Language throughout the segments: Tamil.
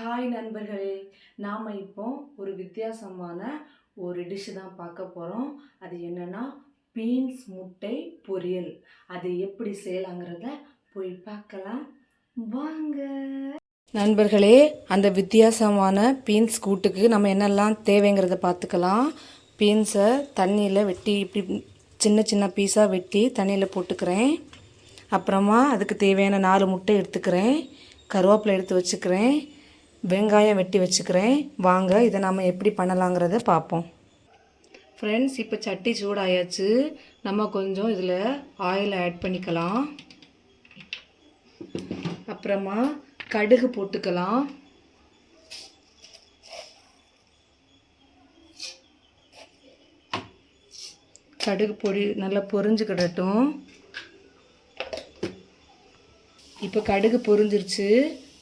ஹாய் நண்பர்களே, நாம் இப்போ ஒரு வித்தியாசமான ஒரு டிஷ் தான் பார்க்க போகிறோம். அது என்னன்னா பீன்ஸ் முட்டை பொரியல். அது எப்படி செய்யலாங்கிறத போய் பார்க்கலாம் வாங்க. நண்பர்களே, அந்த வித்தியாசமான பீன்ஸ் கூட்டுக்கு நம்ம என்னெல்லாம் தேவைங்கிறத பார்த்துக்கலாம். பீன்ஸை தண்ணியில் வெட்டி இப்படி சின்ன சின்ன பீஸாக வெட்டி தண்ணியில் போட்டுக்கிறேன். அப்புறமா அதுக்கு தேவையான 4 முட்டை எடுத்துக்கிறேன். கருவேப்பிலை எடுத்து வச்சுக்கிறேன். வெங்காயம் வெட்டி வச்சுக்கிறேன். வாங்க இதை நம்ம எப்படி பண்ணலாங்கிறத பார்ப்போம். ஃப்ரெண்ட்ஸ், இப்போ சட்டி சூடாயாச்சு. நம்ம கொஞ்சம் இதில் ஆயில் ஆட் பண்ணிக்கலாம். அப்புறமா கடுகு போட்டுக்கலாம். கடுகு நல்லா பொரிஞ்சுக்கிடட்டும். இப்போ கடுகு பொரிஞ்சிருச்சு.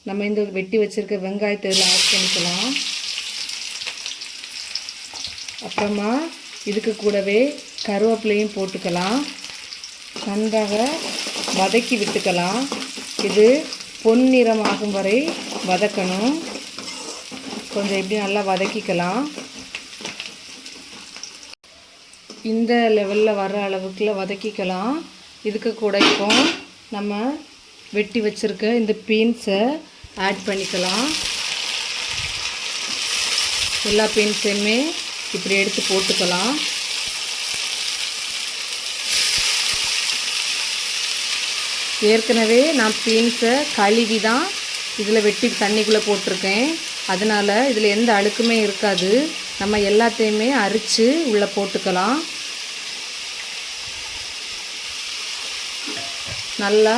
நம்ம இந்த வெட்டி வச்சுருக்க வெங்காயத்தை இதில் ஆட் பண்ணிக்கலாம். அப்புறமா இதுக்கு கூடவே கருவேப்பிலையும் போட்டுக்கலாம். நன்றாக வதக்கி விட்டுக்கலாம். இது பொன்னிறம் ஆகும் வரை வதக்கணும். கொஞ்சம் இப்படி நல்லா வதக்கிக்கலாம். இந்த லெவலில் வர அளவுக்குள்ள வதக்கிக்கலாம். இதுக்கு கூட இப்போ நம்ம வெட்டி வச்சுருக்க இந்த பீன்ஸை ஆட் பண்ணிக்கலாம். எல்லா பீன்ஸையுமே இப்படி எடுத்து போட்டுக்கலாம். ஏற்கனவே நான் பீன்ஸை கழுவி தான் இதில் வெட்டி தண்ணிக்குள்ளே போட்டிருக்கேன். அதனால் இதில் எந்த அழுக்குமே இருக்காது. நம்ம எல்லாத்தையுமே அரித்து உள்ளே போட்டுக்கலாம். நல்லா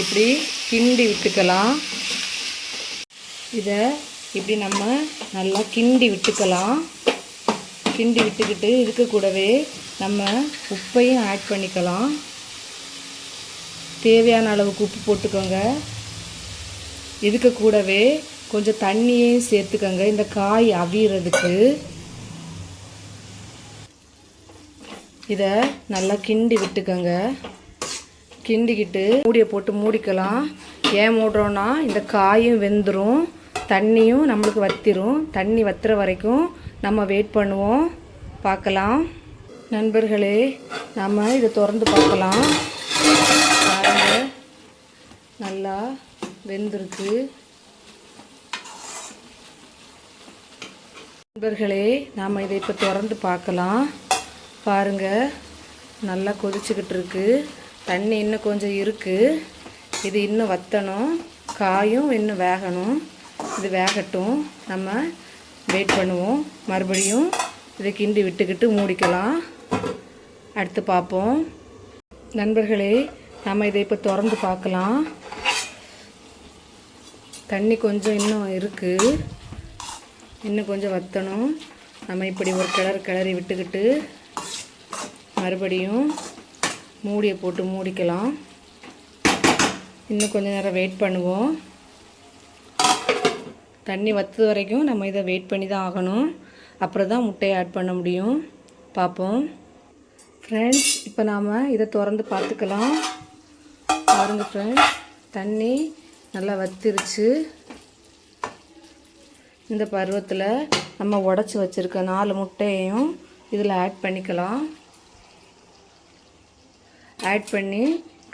இப்படி கிண்டி விட்டுக்கலாம். இதை இப்படி நம்ம நல்லா கிண்டி விட்டுக்கலாம். கிண்டி விட்டுக்கிட்டு இதுக்கு கூடவே நம்ம உப்பையும் ஆட் பண்ணிக்கலாம். தேவையான அளவுக்கு உப்பு போட்டுக்கோங்க. இதுக்கு கூடவே கொஞ்சம் தண்ணியையும் சேர்த்துக்கோங்க இந்த காய் அவியறதுக்கு. இதை நல்லா கிண்டி விட்டுக்கோங்க. கிண்டிக்கிட்டு மூடியை போட்டு மூடிக்கலாம். ஏன் மூடுறோன்னா இந்த காயும் வெந்துடும், தண்ணியும் நம்மளுக்கு வற்றிரும். தண்ணி வற்றுற வரைக்கும் நம்ம வெயிட் பண்ணுவோம். பார்க்கலாம் நண்பர்களே, நம்ம இதை திறந்து பார்க்கலாம். பாருங்கள், நல்லா வெந்திருக்கு. நண்பர்களே, நாம் இதை இப்போ திறந்து பார்க்கலாம். பாருங்கள், நல்லா கொதிச்சுக்கிட்டு இருக்கு. தண்ணி இன்னும் கொஞ்சம் இருக்குது. இது இன்னும் வற்றணும். காயும் இன்னும் வேகணும். இது வேகட்டும். நம்ம வெயிட் பண்ணுவோம். மறுபடியும் இதை கிண்டி விட்டுக்கிட்டு மூடிக்கலாம். அடுத்து பார்ப்போம். நண்பர்களே, நம்ம இதை இப்போ திறந்து பார்க்கலாம். தண்ணி கொஞ்சம் இன்னும் இருக்குது. இன்னும் கொஞ்சம் வற்றணும். நம்ம இப்படி ஒரு கிளறி விட்டுக்கிட்டு மறுபடியும் மூடியை போட்டு மூடிக்கலாம். இன்னும் கொஞ்சம் நேரம் வெயிட் பண்ணுவோம். தண்ணி வற்றது வரைக்கும் நம்ம இதை வெயிட் பண்ணி தான் ஆகணும். அப்புறம் தான் முட்டையை ஆட் பண்ண முடியும். பார்ப்போம் ஃப்ரெண்ட்ஸ். இப்போ நாம் இதை திறந்து பார்த்துக்கலாம். பாருங்கள் ஃப்ரெண்ட்ஸ், தண்ணி நல்லா வற்றிருச்சு. இந்த பருவத்தில் நம்ம உடச்சி வச்சுருக்க 4 முட்டையையும் இதில் ஆட் பண்ணிக்கலாம். ஆட் பண்ணி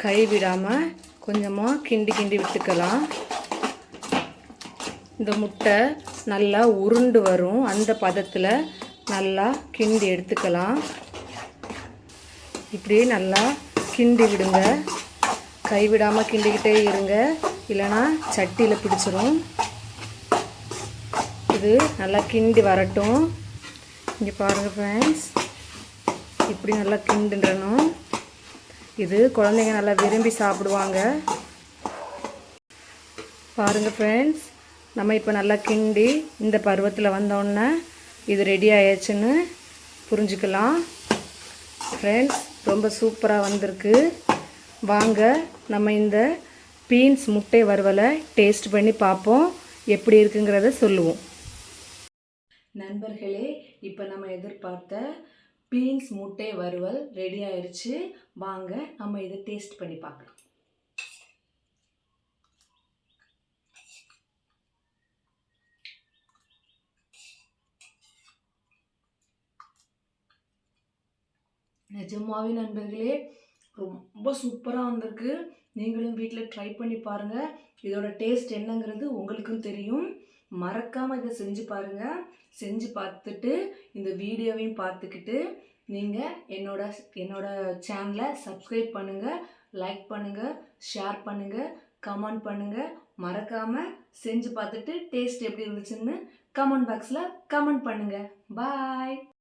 கை விடாமல் கொஞ்சமாக கிண்டி விட்டுக்கலாம். இந்த முட்டை நல்லா உருண்டு வரும். அந்த பதத்தில் நல்லா கிண்டி எடுத்துக்கலாம். இப்படி நல்லா கிண்டி விடுங்க. கை விடாமல் கிண்டிக்கிட்டே இருங்க, இல்லைனா சட்டியில் பிடிச்சிரும். இது நல்லா கிண்டி வரட்டும். இங்கே பாருங்கள் ஃப்ரெண்ட்ஸ், இப்படி நல்லா கிண்டுன்றணும். இது குழந்தைங்க நல்லா விரும்பி சாப்பிடுவாங்க. பாருங்கள் ஃப்ரெண்ட்ஸ், நம்ம இப்போ நல்லா கிண்டி இந்த பருவத்தில் வந்தோடனே இது ரெடி ஆயிடுச்சுன்னு புரிஞ்சுக்கலாம். ஃப்ரெண்ட்ஸ், ரொம்ப சூப்பராக வந்திருக்கு. வாங்க நம்ம இந்த பீன்ஸ் முட்டை வறுவலை டேஸ்ட் பண்ணி பார்ப்போம். எப்படி இருக்குங்கிறத சொல்லுவோம். நண்பர்களே, இப்போ நம்ம எதிர்பார்த்த பீன்ஸ் முட்டை வறுவல் ரெடி ஆயிடுச்சு. வாங்க நம்ம இதை டேஸ்ட் பண்ணி பார்க்கலாம். நிஜமாவே நண்பர்களே ரொம்ப சூப்பராக வந்திருக்கு. நீங்களும் வீட்டில் ட்ரை பண்ணி பாருங்கள். இதோட டேஸ்ட் என்னங்கிறது உங்களுக்கும் தெரியும். மறக்காமல் இதை செஞ்சு பாருங்கள். செஞ்சு பார்த்துட்டு இந்த வீடியோவையும் பார்த்துக்கிட்டு நீங்கள் என்னோட சேனலை சப்ஸ்கிரைப் பண்ணுங்கள், லைக் பண்ணுங்கள், ஷேர் பண்ணுங்கள், கமெண்ட் பண்ணுங்கள். மறக்காமல் செஞ்சு பார்த்துட்டு டேஸ்ட் எப்படி இருந்துச்சுன்னு கமெண்ட் பாக்ஸில் கமெண்ட் பண்ணுங்கள். பாய்.